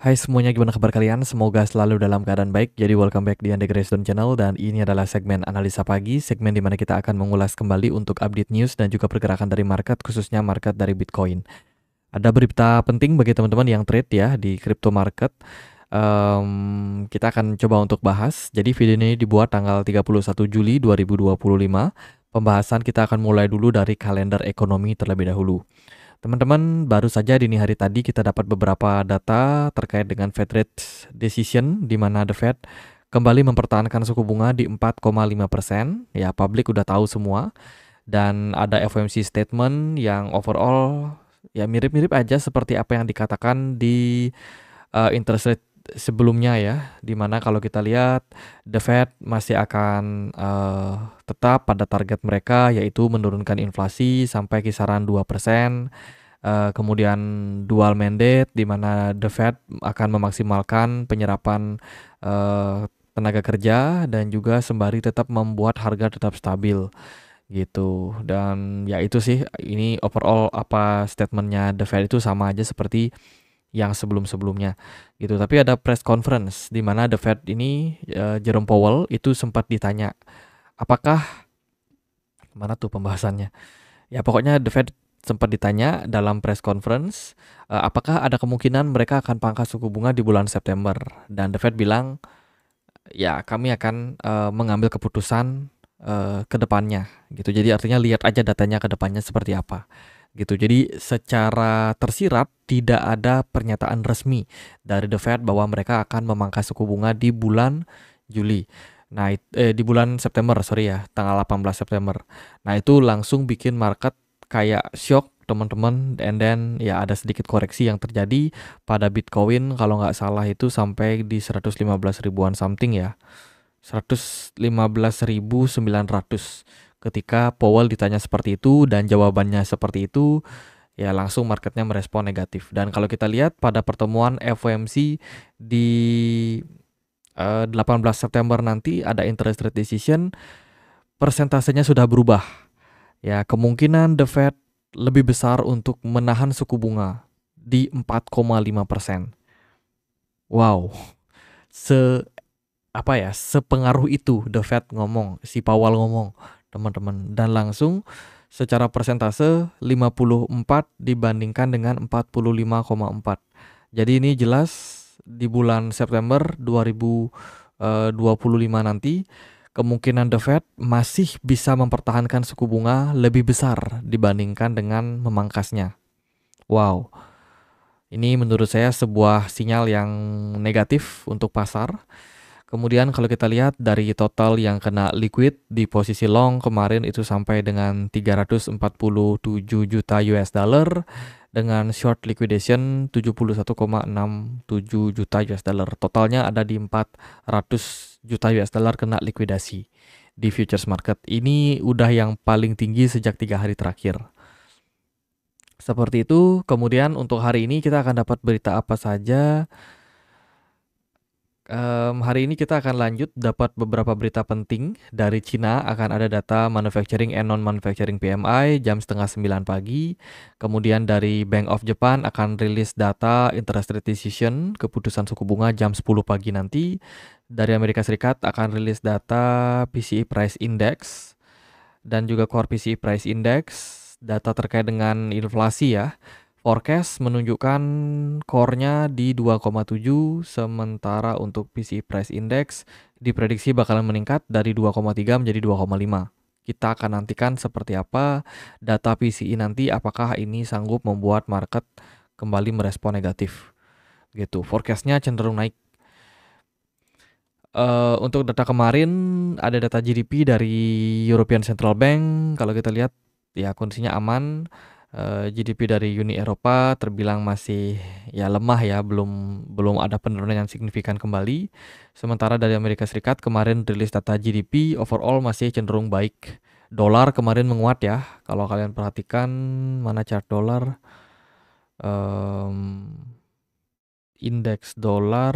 Hai semuanya, gimana kabar kalian? Semoga selalu dalam keadaan baik. Jadi welcome back di Ande Grayston Channel dan ini adalah segmen analisa pagi, segmen di mana kita akan mengulas kembali untuk update news dan juga pergerakan dari market, khususnya market dari Bitcoin. Ada berita penting bagi teman-teman yang trade ya di crypto market. Kita akan coba untuk bahas. Jadi video ini dibuat tanggal 31 Juli 2025. Pembahasan kita akan mulai dulu dari kalender ekonomi terlebih dahulu. Teman-teman, baru saja dini hari tadi kita dapat beberapa data terkait dengan Fed rate decision, di mana The Fed kembali mempertahankan suku bunga di 4,5%. Ya, publik udah tahu semua. Dan ada FOMC statement yang overall ya mirip-mirip aja seperti apa yang dikatakan di interest rate sebelumnya ya, dimana kalau kita lihat The Fed masih akan tetap pada target mereka, yaitu menurunkan inflasi sampai kisaran 2%. Kemudian dual mandate, di mana The Fed akan memaksimalkan penyerapan tenaga kerja dan juga sembari tetap membuat harga tetap stabil gitu. Dan ya itu sih, ini overall apa statementnya The Fed itu sama aja seperti yang sebelum-sebelumnya gitu. Tapi ada press conference di mana The Fed ini Jerome Powell itu sempat ditanya apakah mana tuh pembahasannya. Ya pokoknya The Fed sempat ditanya dalam press conference apakah ada kemungkinan mereka akan pangkas suku bunga di bulan September, dan The Fed bilang ya kami akan mengambil keputusan ke depannya gitu. Jadi artinya lihat aja datanya ke depannya seperti apa gitu. Jadi secara tersirat tidak ada pernyataan resmi dari The Fed bahwa mereka akan memangkas suku bunga di bulan Juli. Nah, di bulan September, sorry ya, tanggal 18 September. Nah, itu langsung bikin market kayak shock teman-teman, and then ya ada sedikit koreksi yang terjadi pada Bitcoin, kalau nggak salah itu sampai di 115 ribuan something ya. 115.900. Ketika Powell ditanya seperti itu dan jawabannya seperti itu, ya langsung marketnya merespon negatif. Dan kalau kita lihat pada pertemuan FOMC di 18 September nanti ada interest rate decision, persentasenya sudah berubah. Ya, kemungkinan The Fed lebih besar untuk menahan suku bunga di 4,5%. Wow, sepengaruh itu The Fed ngomong, si Powell ngomong, teman-teman. Dan langsung secara persentase 54 dibandingkan dengan 45,4. Jadi ini jelas di bulan September 2025 nanti kemungkinan The Fed masih bisa mempertahankan suku bunga lebih besar dibandingkan dengan memangkasnya. Wow. Ini menurut saya sebuah sinyal yang negatif untuk pasar. Kemudian kalau kita lihat dari total yang kena liquid di posisi long kemarin itu sampai dengan 347 juta US dollar, dengan short liquidation 71,67 juta US dollar. Totalnya ada di 400 juta US dollar kena likuidasi di futures market. Ini udah yang paling tinggi sejak 3 hari terakhir. Seperti itu. Kemudian untuk hari ini kita akan dapat berita apa saja? Hari ini kita akan lanjut dapat beberapa berita penting. Dari Cina akan ada data manufacturing and non-manufacturing PMI jam 8:30 pagi. Kemudian dari Bank of Japan akan rilis data interest rate decision, keputusan suku bunga jam 10 pagi nanti. Dari Amerika Serikat akan rilis data PCE Price Index dan juga Core PCE Price Index, data terkait dengan inflasi ya. Forecast menunjukkan core-nya di 2,7, sementara untuk PCE Price Index diprediksi bakalan meningkat dari 2,3 menjadi 2,5. Kita akan nantikan seperti apa data PCE nanti, apakah ini sanggup membuat market kembali merespon negatif. Gitu. Forecast-nya cenderung naik. Untuk data kemarin ada data GDP dari European Central Bank. Kalau kita lihat ya kondisinya aman. GDP dari Uni Eropa terbilang masih ya lemah ya, belum ada penurunan yang signifikan kembali. Sementara dari Amerika Serikat kemarin rilis data GDP overall masih cenderung baik. Dolar kemarin menguat ya. Kalau kalian perhatikan mana chart dolar, indeks dolar.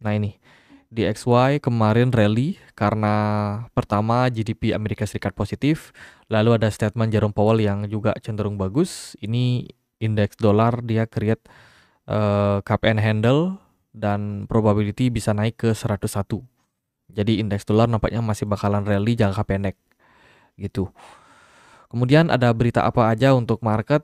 Nah ini DXY kemarin rally karena pertama GDP Amerika Serikat positif, lalu ada statement Jerome Powell yang juga cenderung bagus. Ini indeks dolar dia create cup and handle, dan probability bisa naik ke 101. Jadi indeks dolar nampaknya masih bakalan rally jangka pendek gitu. Kemudian ada berita apa aja untuk market?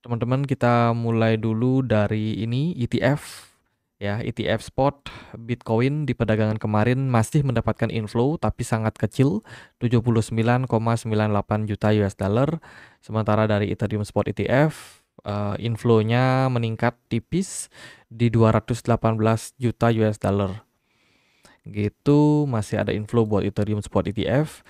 Teman-teman, kita mulai dulu dari ini ETF ya, ETF spot Bitcoin di perdagangan kemarin masih mendapatkan inflow tapi sangat kecil, 79,98 juta US dollar. Sementara dari Ethereum spot ETF inflow-nya meningkat tipis di 218 juta US dollar. Gitu, masih ada inflow buat Ethereum spot ETF.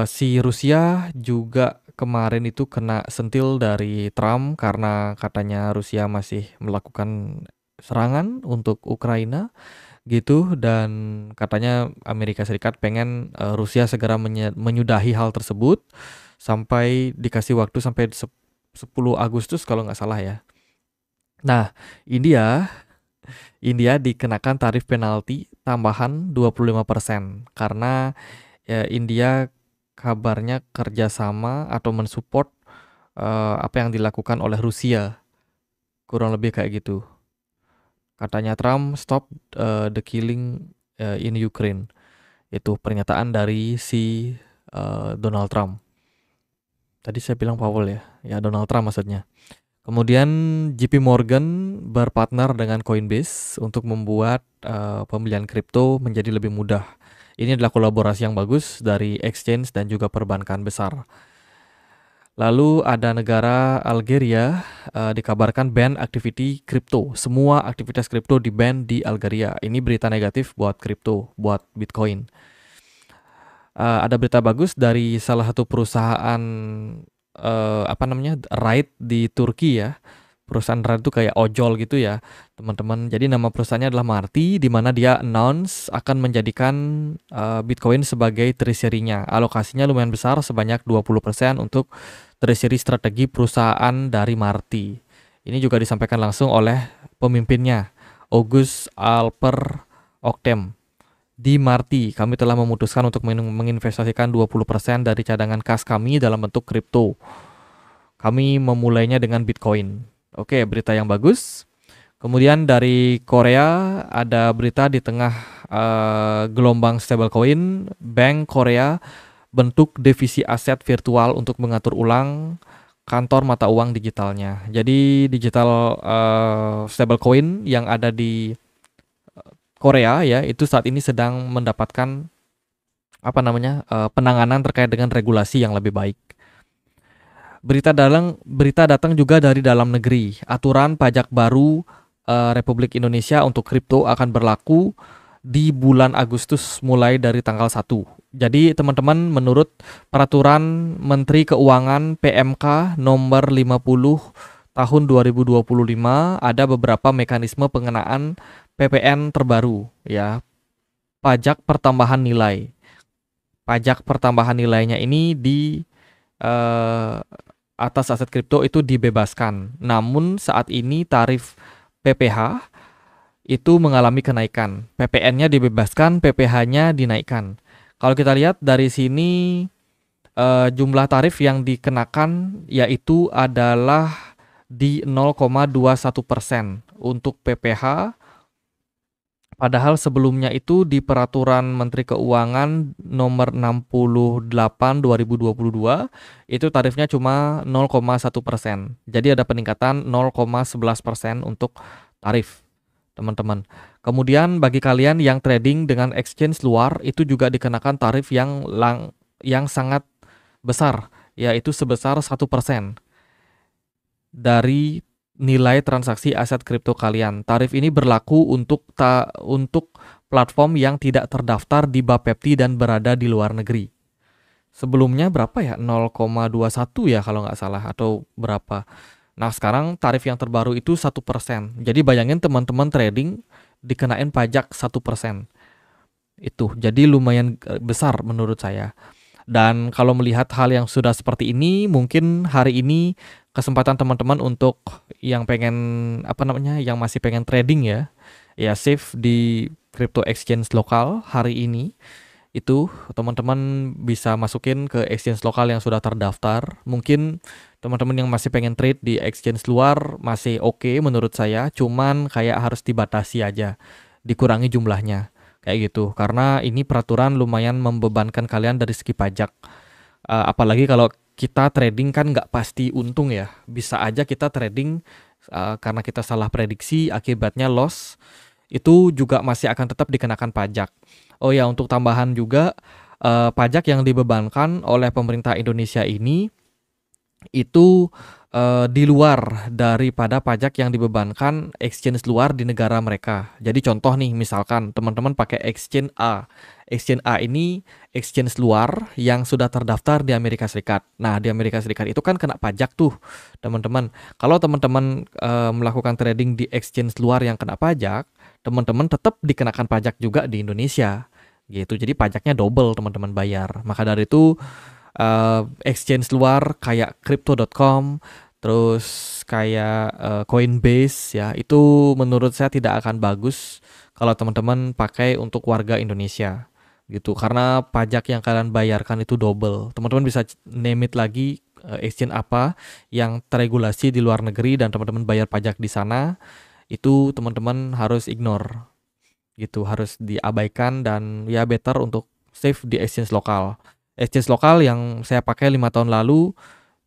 Si Rusia juga kemarin itu kena sentil dari Trump karena katanya Rusia masih melakukan serangan untuk Ukraina gitu, dan katanya Amerika Serikat pengen Rusia segera menyudahi hal tersebut sampai dikasih waktu sampai 10 Agustus kalau nggak salah ya. Nah, India dikenakan tarif penalti tambahan 25% karena ya, India kabarnya kerjasama atau mensupport apa yang dilakukan oleh Rusia, kurang lebih kayak gitu. Katanya Trump stop the killing in Ukraine. Itu pernyataan dari si Donald Trump. Tadi saya bilang Powell ya Donald Trump maksudnya. Kemudian JP Morgan berpartner dengan Coinbase untuk membuat pembelian kripto menjadi lebih mudah. Ini adalah kolaborasi yang bagus dari exchange dan juga perbankan besar. Lalu ada negara Algeria dikabarkan ban activity kripto. Semua aktivitas kripto di ban di Algeria. Ini berita negatif buat kripto, buat Bitcoin. Ada berita bagus dari salah satu perusahaan ride di Turki ya. Perusahaan ride itu kayak ojol gitu ya, teman-teman. Jadi nama perusahaannya adalah Marti, di mana dia announce akan menjadikan Bitcoin sebagai treasury-nya. Alokasinya lumayan besar, sebanyak 20% untuk treasury strategi perusahaan dari Marti. Ini juga disampaikan langsung oleh pemimpinnya, August Alper Oktem. Di Marti, kami telah memutuskan untuk menginvestasikan 20% dari cadangan kas kami dalam bentuk kripto. Kami memulainya dengan Bitcoin. Oke, berita yang bagus. Kemudian dari Korea ada berita di tengah gelombang stablecoin, Bank Korea bentuk divisi aset virtual untuk mengatur ulang kantor mata uang digitalnya. Jadi digital stablecoin yang ada di Korea ya, itu saat ini sedang mendapatkan penanganan terkait dengan regulasi yang lebih baik. Berita datang juga dari dalam negeri. Aturan pajak baru Republik Indonesia untuk kripto akan berlaku di bulan Agustus mulai dari tanggal 1. Jadi teman-teman, menurut peraturan Menteri Keuangan PMK nomor 50 tahun 2025 ada beberapa mekanisme pengenaan PPN terbaru ya. Pajak pertambahan nilai. Pajak pertambahan nilainya ini di atas aset kripto itu dibebaskan. Namun saat ini tarif PPh itu mengalami kenaikan. PPN-nya dibebaskan, PPh-nya dinaikkan. Kalau kita lihat dari sini jumlah tarif yang dikenakan yaitu adalah di 0,21% untuk PPh. Padahal sebelumnya itu di peraturan Menteri Keuangan nomor 68 2022 itu tarifnya cuma 0,1%. Jadi ada peningkatan 0,11% untuk tarif, teman-teman. Kemudian bagi kalian yang trading dengan exchange luar itu juga dikenakan tarif yang sangat besar, yaitu sebesar 1% dari nilai transaksi aset kripto kalian. Tarif ini berlaku untuk platform yang tidak terdaftar di Bapepti dan berada di luar negeri. Sebelumnya berapa ya? 0,21 ya kalau nggak salah, atau berapa. Nah sekarang tarif yang terbaru itu 1%. Jadi bayangin teman-teman trading dikenain pajak 1%. Itu jadi lumayan besar menurut saya. Dan kalau melihat hal yang sudah seperti ini, mungkin hari ini kesempatan teman-teman untuk yang pengen yang masih pengen trading ya save di crypto exchange lokal hari ini. Itu teman-teman bisa masukin ke exchange lokal yang sudah terdaftar. Mungkin teman-teman yang masih pengen trade di exchange luar masih oke menurut saya, cuman kayak harus dibatasi aja, dikurangi jumlahnya. Kayak gitu. Karena ini peraturan lumayan membebankan kalian dari segi pajak. Apalagi kalau kita trading kan nggak pasti untung ya. Bisa aja kita trading karena kita salah prediksi akibatnya loss, itu juga masih akan tetap dikenakan pajak. Oh ya, untuk tambahan juga, pajak yang dibebankan oleh pemerintah Indonesia ini itu di luar daripada pajak yang dibebankan exchange luar di negara mereka. Jadi contoh nih, misalkan teman-teman pakai exchange A. Exchange A ini exchange luar yang sudah terdaftar di Amerika Serikat. Nah, di Amerika Serikat itu kan kena pajak tuh, teman-teman. Kalau teman-teman melakukan trading di exchange luar yang kena pajak, teman-teman tetap dikenakan pajak juga di Indonesia. Gitu. Jadi pajaknya double teman-teman bayar. Maka dari itu exchange luar kayak crypto.com, terus kayak Coinbase ya, itu menurut saya tidak akan bagus kalau teman-teman pakai untuk warga Indonesia gitu, karena pajak yang kalian bayarkan itu double. Teman-teman bisa name it lagi exchange apa yang terregulasi di luar negeri dan teman-teman bayar pajak di sana, itu teman-teman harus ignore gitu, harus diabaikan, dan ya better untuk save di exchange lokal. Exchange lokal yang saya pakai 5 tahun lalu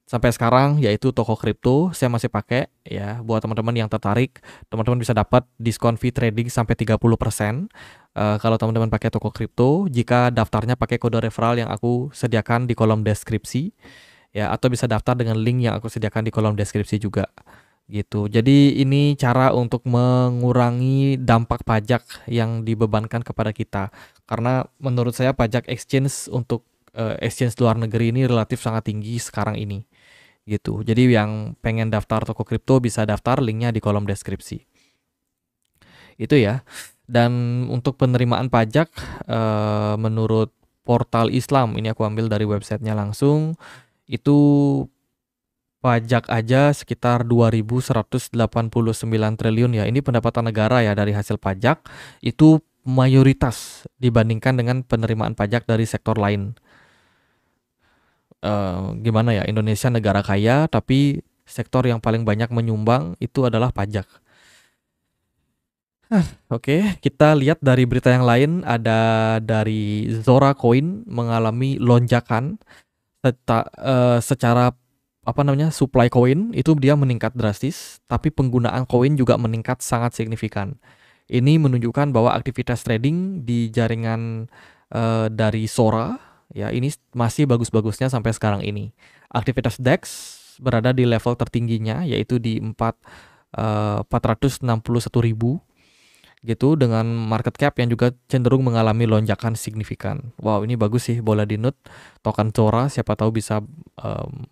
sampai sekarang yaitu Toko Kripto, saya masih pakai ya. Buat teman-teman yang tertarik, teman-teman bisa dapat diskon fee trading sampai 30% kalau teman-teman pakai Toko Kripto jika daftarnya pakai kode referral yang aku sediakan di kolom deskripsi ya, atau bisa daftar dengan link yang aku sediakan di kolom deskripsi juga gitu. Jadi ini cara untuk mengurangi dampak pajak yang dibebankan kepada kita. Karena menurut saya pajak exchange untuk exchange luar negeri ini relatif sangat tinggi sekarang ini gitu. Jadi yang pengen daftar toko kripto bisa daftar, linknya di kolom deskripsi. Itu ya. Dan untuk penerimaan pajak menurut portal Islam, ini aku ambil dari websitenya langsung, itu pajak aja sekitar 2.189 triliun ya. Ini pendapatan negara ya dari hasil pajak, itu mayoritas dibandingkan dengan penerimaan pajak dari sektor lain. Gimana ya, Indonesia negara kaya tapi sektor yang paling banyak menyumbang itu adalah pajak. Oke, kita lihat dari berita yang lain, ada dari Zora Coin mengalami lonjakan secara apa namanya, supply koin itu dia meningkat drastis, tapi penggunaan koin juga meningkat sangat signifikan. Ini menunjukkan bahwa aktivitas trading di jaringan dari Sora ya ini masih bagus-bagusnya sampai sekarang ini. Aktivitas DEX berada di level tertingginya yaitu di 461.000 gitu, dengan market cap yang juga cenderung mengalami lonjakan signifikan. Wow, ini bagus sih, boleh di note token Zora, siapa tahu bisa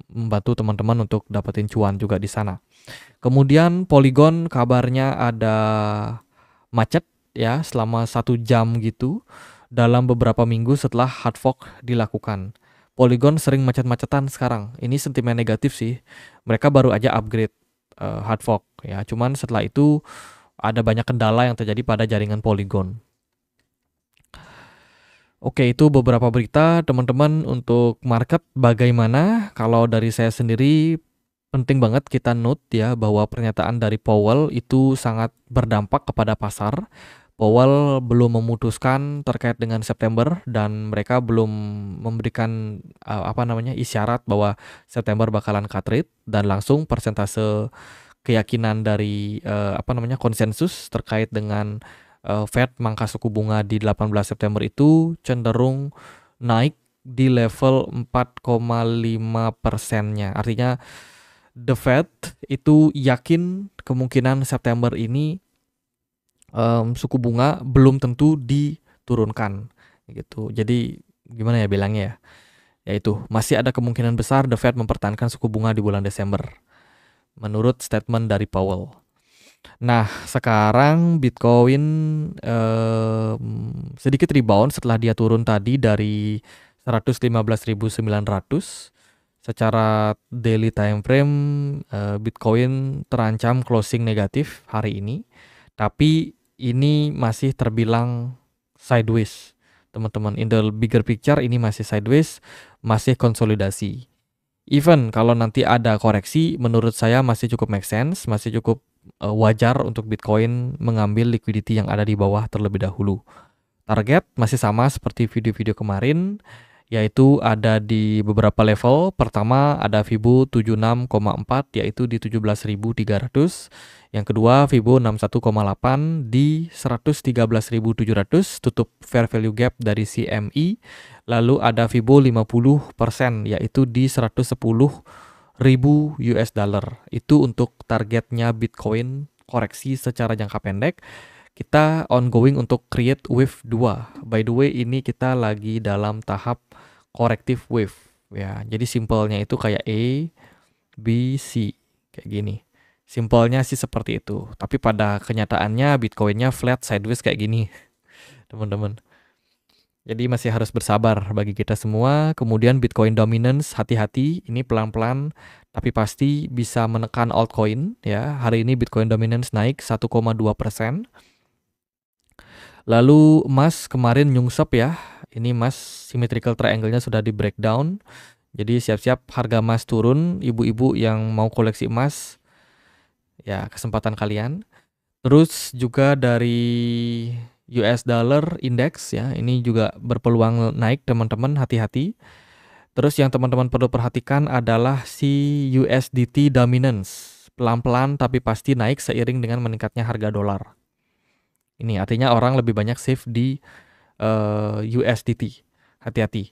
membantu teman-teman untuk dapetin cuan juga di sana. Kemudian Polygon kabarnya ada macet ya selama 1 jam gitu dalam beberapa minggu setelah hard fork dilakukan. Polygon sering macet-macetan sekarang. Ini sentimen negatif sih. Mereka baru aja upgrade hard fork ya. Cuman setelah itu ada banyak kendala yang terjadi pada jaringan Polygon. Oke, itu beberapa berita teman-teman. Untuk market bagaimana? Kalau dari saya sendiri, penting banget kita note ya bahwa pernyataan dari Powell itu sangat berdampak kepada pasar. Powell belum memutuskan terkait dengan September dan mereka belum memberikan isyarat bahwa September bakalan cut rate, dan langsung persentase keyakinan dari konsensus terkait dengan Fed mangkas suku bunga di 18 September itu cenderung naik di level 4,5%-nya. Artinya the Fed itu yakin kemungkinan September ini suku bunga belum tentu diturunkan gitu. Jadi gimana ya bilangnya ya? Yaitu masih ada kemungkinan besar the Fed mempertahankan suku bunga di bulan Desember, menurut statement dari Powell. Nah, sekarang Bitcoin sedikit rebound setelah dia turun tadi dari 115.900. Secara daily time frame, Bitcoin terancam closing negatif hari ini, tapi ini masih terbilang sideways. teman-teman. In the bigger picture ini masih sideways, masih konsolidasi. Even kalau nanti ada koreksi, menurut saya masih cukup make sense, masih cukup wajar untuk Bitcoin mengambil liquidity yang ada di bawah terlebih dahulu. Target masih sama seperti video-video kemarin, yaitu ada di beberapa level. Pertama ada Fibo 76,4 yaitu di 17.300. Yang kedua Fibo 61,8 di 113.700 tutup fair value gap dari CME. Lalu ada Fibo 50% yaitu di 110.000 US dollar. Itu untuk targetnya Bitcoin koreksi secara jangka pendek. Kita ongoing untuk create wave 2. By the way, ini kita lagi dalam tahap corrective wave ya. Jadi simpelnya itu kayak A, B, C kayak gini. Simpelnya sih seperti itu. Tapi pada kenyataannya Bitcoinnya flat sideways kayak gini, teman-teman. Jadi masih harus bersabar bagi kita semua. Kemudian Bitcoin dominance, hati-hati. Ini pelan-pelan tapi pasti bisa menekan altcoin ya. Hari ini Bitcoin dominance naik 1,2%. Lalu emas kemarin nyungsep ya. Ini emas symmetrical triangle-nya sudah di breakdown. Jadi siap-siap harga emas turun. Ibu-ibu yang mau koleksi emas, ya kesempatan kalian. Terus juga dari US dollar index ya. Ini juga berpeluang naik teman-teman, hati-hati. Terus yang teman-teman perlu perhatikan adalah si USDT dominance. Pelan-pelan tapi pasti naik seiring dengan meningkatnya harga dolar. Ini artinya orang lebih banyak save di USDT. Hati-hati.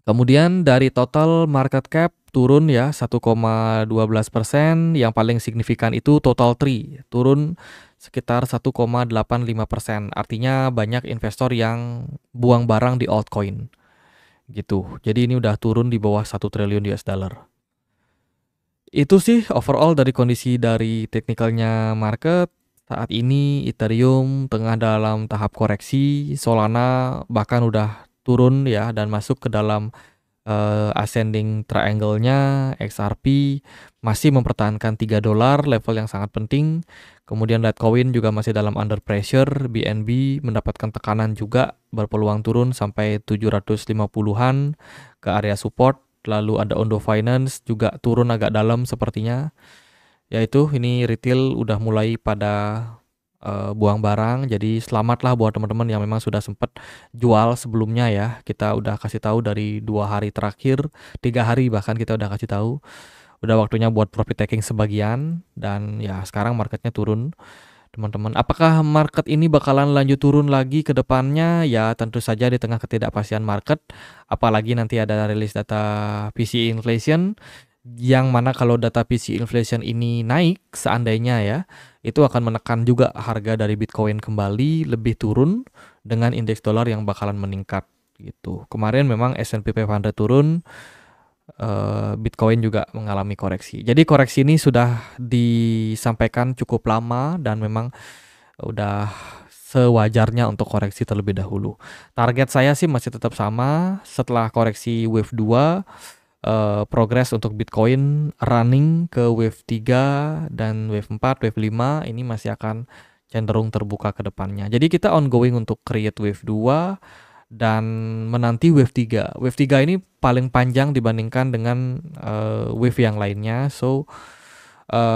Kemudian dari total market cap turun ya 1,12%. Yang paling signifikan itu total tree turun sekitar 1,85%. Artinya banyak investor yang buang barang di altcoin. Gitu. Jadi ini udah turun di bawah 1 triliun US dollar. Itu sih overall dari kondisi dari teknikalnya market. Saat ini Ethereum tengah dalam tahap koreksi, Solana bahkan udah turun ya dan masuk ke dalam ascending triangle-nya. XRP masih mempertahankan $3 level yang sangat penting. Kemudian Litecoin juga masih dalam under pressure. BNB mendapatkan tekanan juga, berpeluang turun sampai 750-an ke area support. Lalu ada Ondo Finance juga turun agak dalam sepertinya. Yaitu ini retail udah mulai pada buang barang. Jadi selamatlah buat teman-teman yang memang sudah sempat jual sebelumnya ya. Kita udah kasih tahu dari 2 hari terakhir, 3 hari bahkan kita udah kasih tahu. Udah waktunya buat profit taking sebagian. Dan ya sekarang marketnya turun teman-teman. Apakah market ini bakalan lanjut turun lagi ke depannya? Ya tentu saja di tengah ketidakpastian market. Apalagi nanti ada rilis data PCE inflation. Yang mana kalau data PCE inflation ini naik seandainya ya, itu akan menekan juga harga dari Bitcoin kembali lebih turun dengan indeks dolar yang bakalan meningkat gitu. Kemarin memang S&P 500 turun, Bitcoin juga mengalami koreksi. Jadi koreksi ini sudah disampaikan cukup lama dan memang udah sewajarnya untuk koreksi terlebih dahulu. Target saya sih masih tetap sama. Setelah koreksi wave 2, progress untuk Bitcoin running ke wave 3 dan wave 4, wave 5 ini masih akan cenderung terbuka ke depannya. Jadi kita ongoing untuk create wave 2 dan menanti wave 3. Wave 3 ini paling panjang dibandingkan dengan wave yang lainnya. So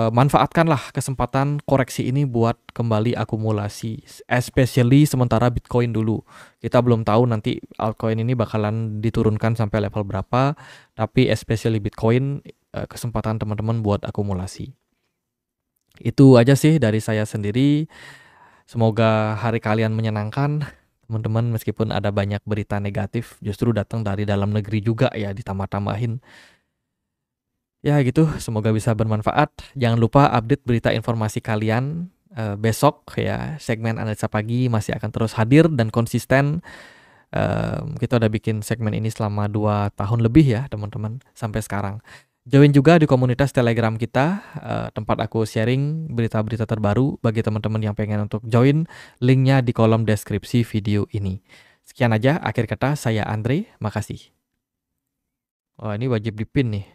manfaatkanlah kesempatan koreksi ini buat kembali akumulasi, especially sementara Bitcoin dulu. Kita belum tahu nanti altcoin ini bakalan diturunkan sampai level berapa, tapi especially Bitcoin, kesempatan teman-teman buat akumulasi. Itu aja sih dari saya sendiri. Semoga hari kalian menyenangkan, teman-teman, meskipun ada banyak berita negatif justru datang dari dalam negeri juga ya, ditambah-tambahin. Ya gitu, semoga bisa bermanfaat. Jangan lupa update berita informasi kalian besok ya. Segmen Analisa Pagi masih akan terus hadir dan konsisten. Kita udah bikin segmen ini selama 2 tahun lebih ya teman-teman sampai sekarang. Join juga di komunitas Telegram kita, tempat aku sharing berita-berita terbaru. Bagi teman-teman yang pengen untuk join, linknya di kolom deskripsi video ini. Sekian aja, akhir kata saya Andre, makasih. Oh ini wajib dipin nih.